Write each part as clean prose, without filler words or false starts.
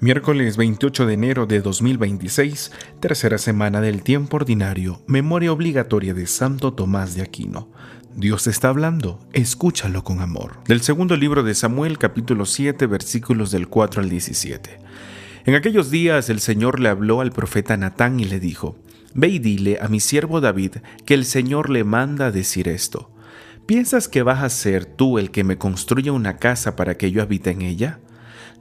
Miércoles 28 de enero de 2026, tercera semana del tiempo ordinario, memoria obligatoria de Santo Tomás de Aquino. Dios está hablando, escúchalo con amor. Del segundo libro de Samuel, capítulo 7, versículos del 4 al 17. En aquellos días el Señor le habló al profeta Natán y le dijo: Ve y dile a mi siervo David que el Señor le manda a decir esto. ¿Piensas que vas a ser tú el que me construya una casa para que yo habite en ella?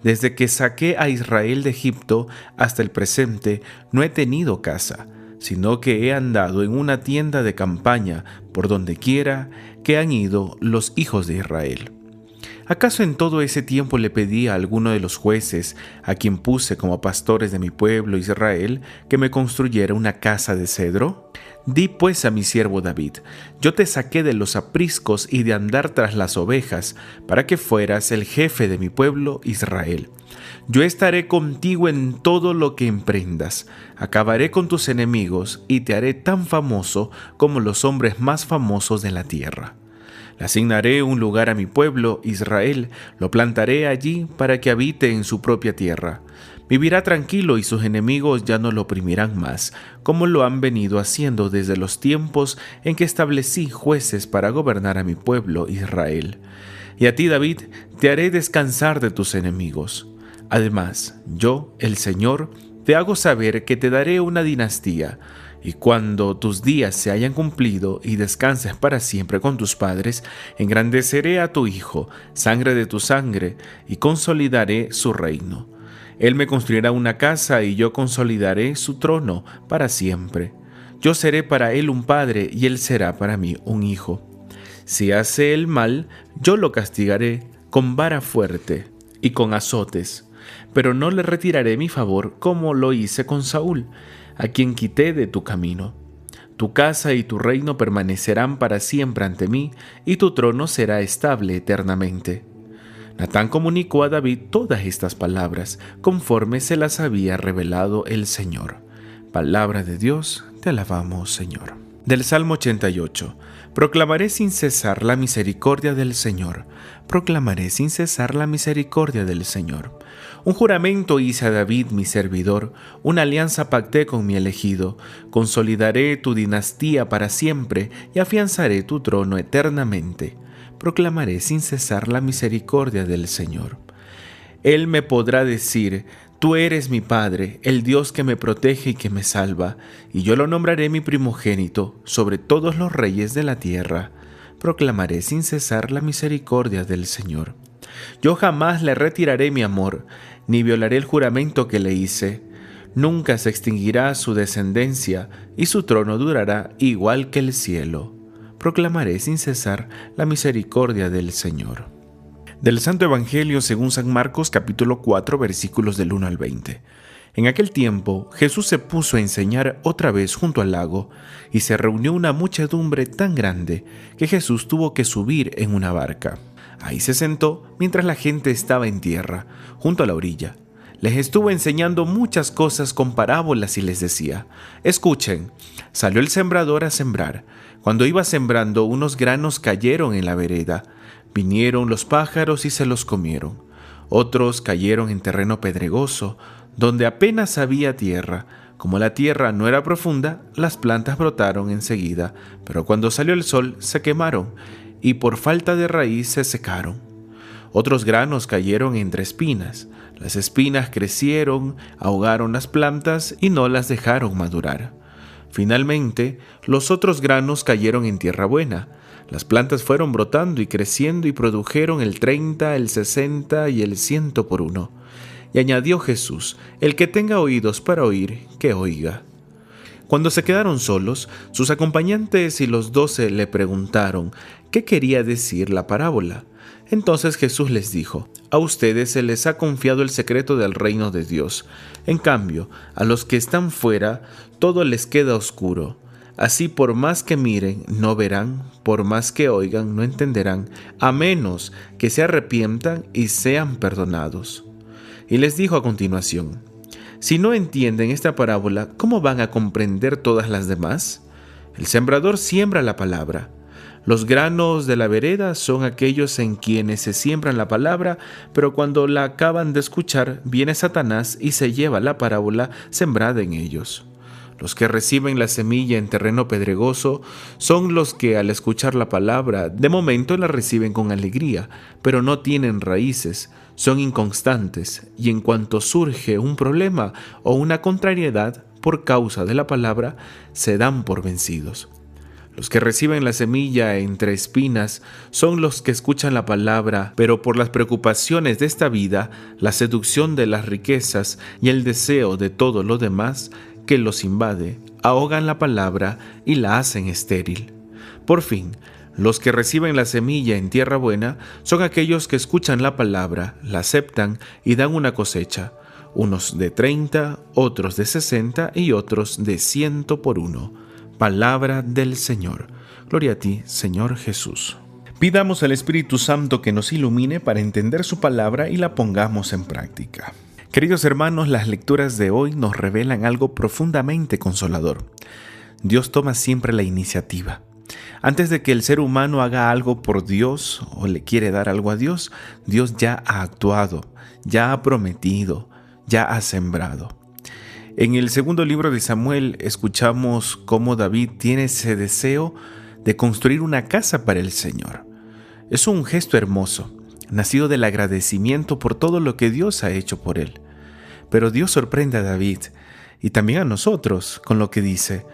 Desde que saqué a Israel de Egipto hasta el presente no he tenido casa, sino que he andado en una tienda de campaña por donde quiera que han ido los hijos de Israel. ¿Acaso en todo ese tiempo le pedí a alguno de los jueces, a quien puse como pastores de mi pueblo Israel, que me construyera una casa de cedro? Di pues a mi siervo David: yo te saqué de los apriscos y de andar tras las ovejas, para que fueras el jefe de mi pueblo Israel. Yo estaré contigo en todo lo que emprendas, acabaré con tus enemigos y te haré tan famoso como los hombres más famosos de la tierra. Le asignaré un lugar a mi pueblo Israel, lo plantaré allí para que habite en su propia tierra. Vivirá tranquilo y sus enemigos ya no lo oprimirán más, como lo han venido haciendo desde los tiempos en que establecí jueces para gobernar a mi pueblo Israel. Y a ti, David, te haré descansar de tus enemigos. Además, yo, el Señor, te hago saber que te daré una dinastía, y cuando tus días se hayan cumplido y descanses para siempre con tus padres, engrandeceré a tu hijo, sangre de tu sangre, y consolidaré su reino. Él me construirá una casa y yo consolidaré su trono para siempre. Yo seré para él un padre y él será para mí un hijo. Si hace el mal, yo lo castigaré con vara fuerte y con azotes, pero no le retiraré mi favor como lo hice con Saúl, a quien quité de tu camino. Tu casa y tu reino permanecerán para siempre ante mí, y tu trono será estable eternamente. Natán comunicó a David todas estas palabras, conforme se las había revelado el Señor. Palabra de Dios, te alabamos, Señor. Del Salmo 88. Proclamaré sin cesar la misericordia del Señor. Proclamaré sin cesar la misericordia del Señor. Un juramento hice a David mi servidor, una alianza pacté con mi elegido. Consolidaré tu dinastía para siempre y afianzaré tu trono eternamente. Proclamaré sin cesar la misericordia del Señor. Él me podrá decir: tú eres mi Padre, el Dios que me protege y que me salva, y yo lo nombraré mi primogénito sobre todos los reyes de la tierra. Proclamaré sin cesar la misericordia del Señor. Yo jamás le retiraré mi amor, ni violaré el juramento que le hice. Nunca se extinguirá su descendencia, y su trono durará igual que el cielo. Proclamaré sin cesar la misericordia del Señor. Del Santo Evangelio según San Marcos, capítulo 4, versículos del 1 al 20. En aquel tiempo, Jesús se puso a enseñar otra vez junto al lago, y se reunió una muchedumbre tan grande que Jesús tuvo que subir en una barca. Ahí se sentó mientras la gente estaba en tierra, junto a la orilla. Les estuvo enseñando muchas cosas con parábolas y les decía: escuchen, salió el sembrador a sembrar. Cuando iba sembrando, unos granos cayeron en la vereda. Vinieron los pájaros y se los comieron. Otros cayeron en terreno pedregoso, donde apenas había tierra. Como la tierra no era profunda, las plantas brotaron enseguida, pero cuando salió el sol se quemaron y por falta de raíz se secaron. Otros granos cayeron entre espinas. Las espinas crecieron, ahogaron las plantas y no las dejaron madurar. Finalmente, los otros granos cayeron en tierra buena. Las plantas fueron brotando y creciendo y produjeron el 30, el 60 y el 100 por uno. Y añadió Jesús: el que tenga oídos para oír, que oiga. Cuando se quedaron solos, sus acompañantes y los 12 le preguntaron qué quería decir la parábola. Entonces Jesús les dijo: a ustedes se les ha confiado el secreto del reino de Dios. En cambio, a los que están fuera, todo les queda oscuro. Así, por más que miren, no verán, por más que oigan, no entenderán, a menos que se arrepientan y sean perdonados. Y les dijo a continuación: si no entienden esta parábola, ¿cómo van a comprender todas las demás? El sembrador siembra la palabra. Los granos de la vereda son aquellos en quienes se siembran la palabra, pero cuando la acaban de escuchar, viene Satanás y se lleva la parábola sembrada en ellos. Los que reciben la semilla en terreno pedregoso son los que al escuchar la palabra, de momento la reciben con alegría, pero no tienen raíces, son inconstantes, y en cuanto surge un problema o una contrariedad por causa de la palabra, se dan por vencidos. Los que reciben la semilla entre espinas son los que escuchan la palabra, pero por las preocupaciones de esta vida, la seducción de las riquezas y el deseo de todo lo demás que los invade, ahogan la palabra y la hacen estéril. Por fin, los que reciben la semilla en tierra buena son aquellos que escuchan la palabra, la aceptan y dan una cosecha, unos de 30, otros de 60 y otros de 100 por uno. Palabra del Señor. Gloria a ti, Señor Jesús. Pidamos al Espíritu Santo que nos ilumine para entender su palabra y la pongamos en práctica. Queridos hermanos, las lecturas de hoy nos revelan algo profundamente consolador. Dios toma siempre la iniciativa. Antes de que el ser humano haga algo por Dios o le quiere dar algo a Dios, Dios ya ha actuado, ya ha prometido, ya ha sembrado. En el segundo libro de Samuel escuchamos cómo David tiene ese deseo de construir una casa para el Señor. Es un gesto hermoso, nacido del agradecimiento por todo lo que Dios ha hecho por él. Pero Dios sorprende a David y también a nosotros con lo que dice,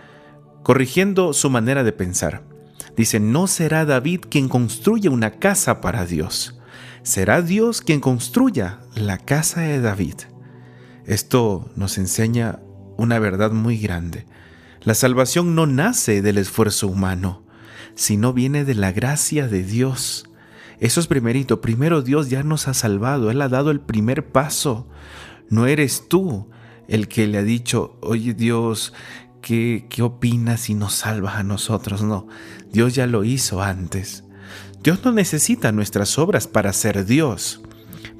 corrigiendo su manera de pensar. Dice, no será David quien construya una casa para Dios, será Dios quien construya la casa de David. Esto nos enseña una verdad muy grande. La salvación no nace del esfuerzo humano, sino viene de la gracia de Dios. Eso es primerito. Primero Dios ya nos ha salvado. Él ha dado el primer paso. No eres tú el que le ha dicho, oye Dios, ¿qué opinas si nos salvas a nosotros? No, Dios ya lo hizo antes. Dios no necesita nuestras obras para ser Dios.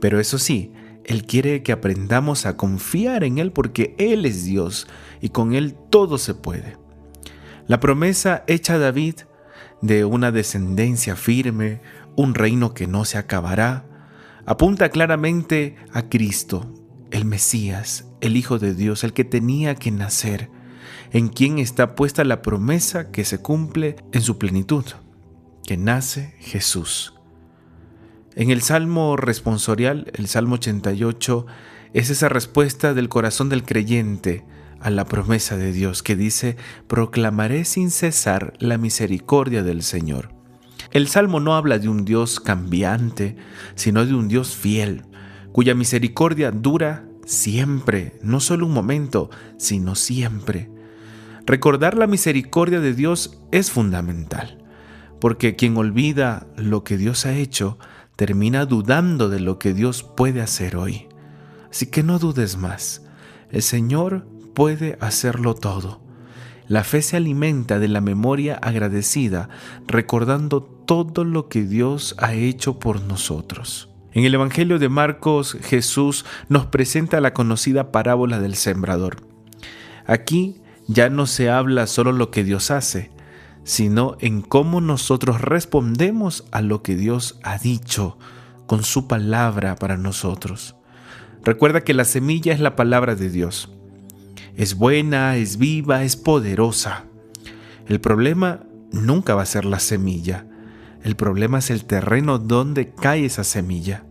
Pero eso sí, Él quiere que aprendamos a confiar en Él porque Él es Dios y con Él todo se puede. La promesa hecha a David de una descendencia firme, un reino que no se acabará, apunta claramente a Cristo, el Mesías, el Hijo de Dios, el que tenía que nacer, en quien está puesta la promesa que se cumple en su plenitud, que nace Jesús. En el Salmo responsorial, el Salmo 88, es esa respuesta del corazón del creyente a la promesa de Dios que dice, proclamaré sin cesar la misericordia del Señor. El Salmo no habla de un Dios cambiante, sino de un Dios fiel, cuya misericordia dura siempre, no solo un momento, sino siempre. Recordar la misericordia de Dios es fundamental, porque quien olvida lo que Dios ha hecho, termina dudando de lo que Dios puede hacer hoy. Así que no dudes más. El Señor puede hacerlo todo. La fe se alimenta de la memoria agradecida, recordando todo lo que Dios ha hecho por nosotros. En el Evangelio de Marcos, Jesús nos presenta la conocida parábola del sembrador. Aquí ya no se habla solo lo que Dios hace, sino en cómo nosotros respondemos a lo que Dios ha dicho con su palabra para nosotros. Recuerda que la semilla es la palabra de Dios. Es buena, es viva, es poderosa. El problema nunca va a ser la semilla. El problema es el terreno donde cae esa semilla.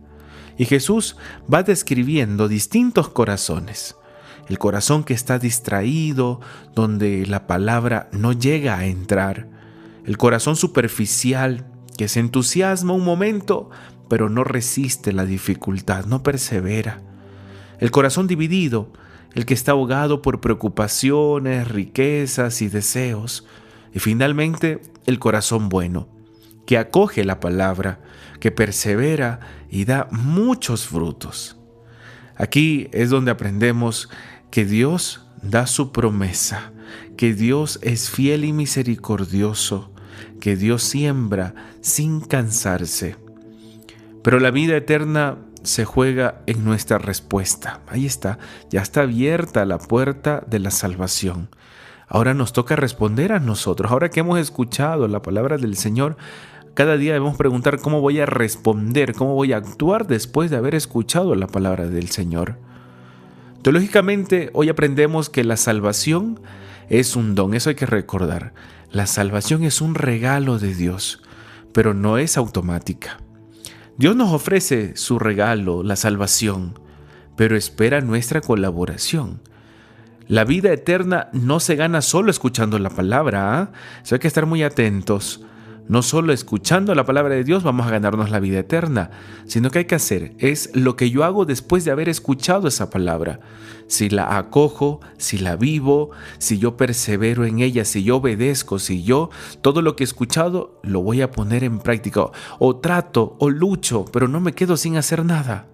Y Jesús va describiendo distintos corazones. El corazón que está distraído, donde la palabra no llega a entrar. El corazón superficial, que se entusiasma un momento, pero no resiste la dificultad, no persevera. El corazón dividido, el que está ahogado por preocupaciones, riquezas y deseos. Y finalmente, el corazón bueno, que acoge la palabra, que persevera y da muchos frutos. Aquí es donde aprendemos que Dios da su promesa, que Dios es fiel y misericordioso, que Dios siembra sin cansarse. Pero la vida eterna se juega en nuestra respuesta. Ahí está, ya está abierta la puerta de la salvación. Ahora nos toca responder a nosotros. Ahora que hemos escuchado la palabra del Señor, cada día debemos preguntar cómo voy a responder, cómo voy a actuar después de haber escuchado la palabra del Señor. Teológicamente, hoy aprendemos que la salvación es un don, eso hay que recordar. La salvación es un regalo de Dios, pero no es automática. Dios nos ofrece su regalo, la salvación, pero espera nuestra colaboración. La vida eterna no se gana solo escuchando la palabra, ¿eh? Eso hay que estar muy atentos. No solo escuchando la palabra de Dios vamos a ganarnos la vida eterna, sino que hay que hacer es lo que yo hago después de haber escuchado esa palabra. Si la acojo, si la vivo, si yo persevero en ella, si yo obedezco, si yo todo lo que he escuchado lo voy a poner en práctica, o trato, o lucho, pero no me quedo sin hacer nada.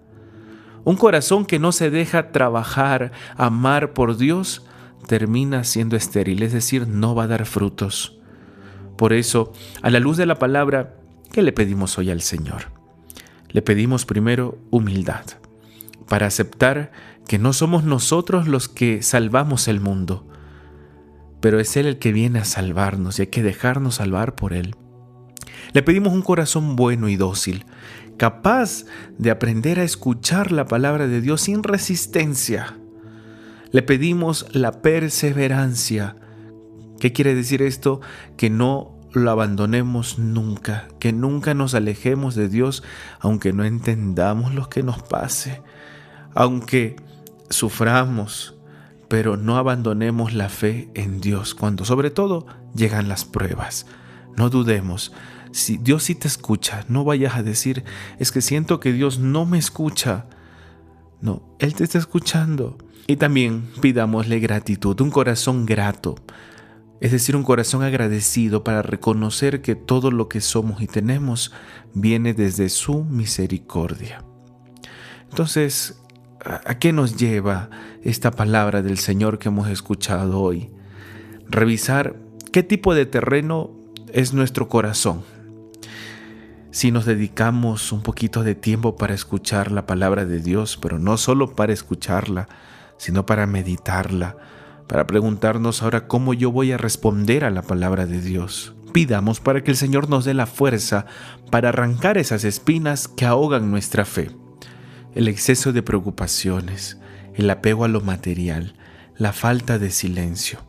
Un corazón que no se deja trabajar, amar por Dios, termina siendo estéril, es decir, no va a dar frutos. Por eso, a la luz de la palabra, ¿qué le pedimos hoy al Señor? Le pedimos primero humildad, para aceptar que no somos nosotros los que salvamos el mundo, pero es Él el que viene a salvarnos y hay que dejarnos salvar por Él. Le pedimos un corazón bueno y dócil, capaz de aprender a escuchar la palabra de Dios sin resistencia. Le pedimos la perseverancia. ¿Qué quiere decir esto? Que no lo abandonemos nunca, que nunca nos alejemos de Dios, aunque no entendamos lo que nos pase, aunque suframos, pero no abandonemos la fe en Dios cuando sobre todo llegan las pruebas. No dudemos, si Dios sí te escucha, no vayas a decir, es que siento que Dios no me escucha. No, Él te está escuchando. Y también pidámosle gratitud, un corazón grato. Es decir, un corazón agradecido para reconocer que todo lo que somos y tenemos viene desde su misericordia. Entonces, ¿a qué nos lleva esta palabra del Señor que hemos escuchado hoy? Revisar qué tipo de terreno es nuestro corazón. Si nos dedicamos un poquito de tiempo para escuchar la palabra de Dios, pero no solo para escucharla, sino para meditarla, para preguntarnos ahora cómo yo voy a responder a la palabra de Dios. Pidamos para que el Señor nos dé la fuerza para arrancar esas espinas que ahogan nuestra fe. El exceso de preocupaciones, el apego a lo material, la falta de silencio.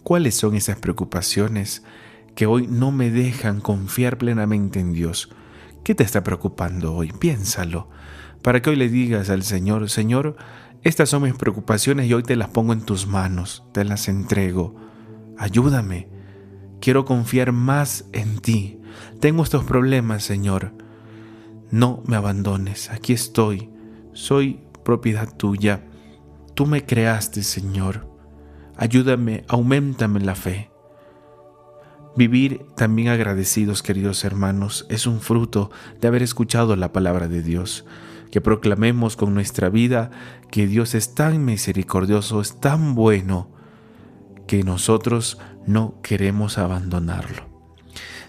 ¿Cuáles son esas preocupaciones que hoy no me dejan confiar plenamente en Dios? ¿Qué te está preocupando hoy? Piénsalo, para que hoy le digas al Señor, Señor, estas son mis preocupaciones y hoy te las pongo en tus manos, te las entrego. Ayúdame, quiero confiar más en ti. Tengo estos problemas, Señor. No me abandones, aquí estoy, soy propiedad tuya. Tú me creaste, Señor. Ayúdame, auméntame la fe. Vivir también agradecidos, queridos hermanos, es un fruto de haber escuchado la palabra de Dios. Que proclamemos con nuestra vida que Dios es tan misericordioso, es tan bueno, que nosotros no queremos abandonarlo.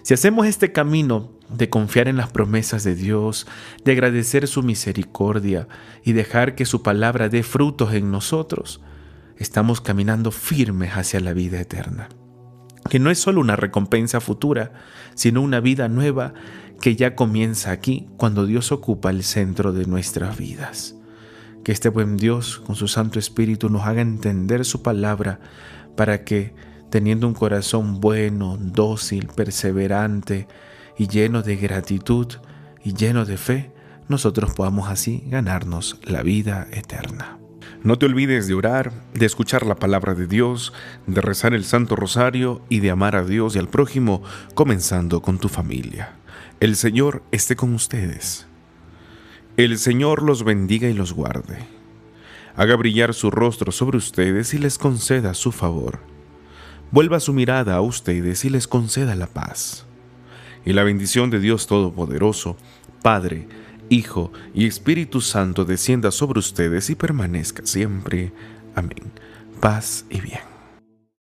Si hacemos este camino de confiar en las promesas de Dios, de agradecer su misericordia y dejar que su palabra dé frutos en nosotros, estamos caminando firmes hacia la vida eterna. Que no es solo una recompensa futura, sino una vida nueva que ya comienza aquí cuando Dios ocupa el centro de nuestras vidas. Que este buen Dios, con su Santo Espíritu, nos haga entender su palabra para que, teniendo un corazón bueno, dócil, perseverante y lleno de gratitud y lleno de fe, nosotros podamos así ganarnos la vida eterna. No te olvides de orar, de escuchar la palabra de Dios, de rezar el Santo Rosario y de amar a Dios y al prójimo, comenzando con tu familia. El Señor esté con ustedes. El Señor los bendiga y los guarde. Haga brillar su rostro sobre ustedes y les conceda su favor. Vuelva su mirada a ustedes y les conceda la paz. Y la bendición de Dios Todopoderoso, Padre, Hijo y Espíritu Santo descienda sobre ustedes y permanezca siempre. Amén. Paz y bien.